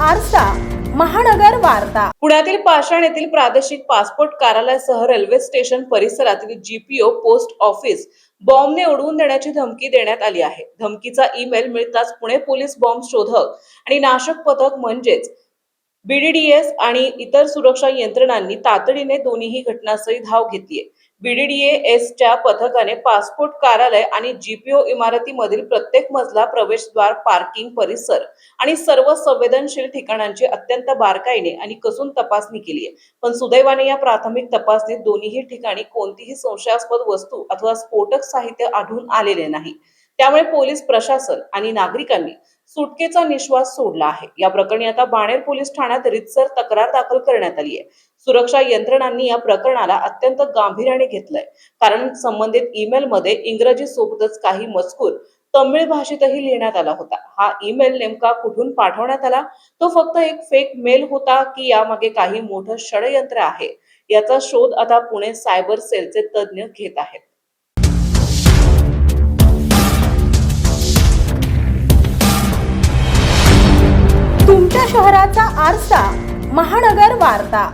आरसा महानगर वार्ता। पुण्यातील पाषाण येथील प्रादेशिक पासपोर्ट कार्यालयासह रेल्वे स्टेशन परिसरातील जीपीओ पोस्ट ऑफिस बॉम्बने उडवून देण्याची धमकी देण्यात आली आहे। धमकीचा ईमेल मिळताच पुणे पोलीस बॉम्ब शोधक आणि नाशक पथक म्हणजेच बीडीडीएस आणि इतर सुरक्षा यंत्रणांनी तातडीने दोन्ही घटनास्थळी धाव घेतली आहे। बीडीडीएसच्या पथकाने पासपोर्ट कार्यालय आणि जीपीओ इमारतीमधील प्रत्येक मजला, प्रवेशद्वार, पार्किंग परिसर आणि सर्व संवेदनशील ठिकाणांची अत्यंत बारकाईने आणि कसून तपासणी केली आहे। पण सुदैवाने या प्राथमिक तपासणीत दोन्ही ठिकाणी कोणतीही संशयास्पद वस्तू अथवा स्फोटक साहित्य आढळून आलेले नाही। त्यामुळे पोलीस प्रशासन आणि नागरिकांनी सुटकेचा निश्वास सोडला आहे। या प्रकरणी आता बाणेर पोलीस ठाण्यात रीतसर तक्रार दाखल करण्यात आली आहे। सुरक्षा यंत्रणांनी या प्रकरणाला अत्यंत गांभीर्याने घेतलंय, कारण संबंधित ईमेल मध्ये इंग्रजी सोबतच काही मजकूर तमिळ भाषेतही लिहिण्यात आला होता। हा ईमेल नेमका कुठून पाठवण्यात आला, तो फक्त एक फेक मेल होता की यामागे काही मोठं षडयंत्र आहे, याचा शोध आता पुणे सायबर सेलचे तज्ञ घेत आहेत। तुमच्या शहराचा आरसा महानगर वार्ता।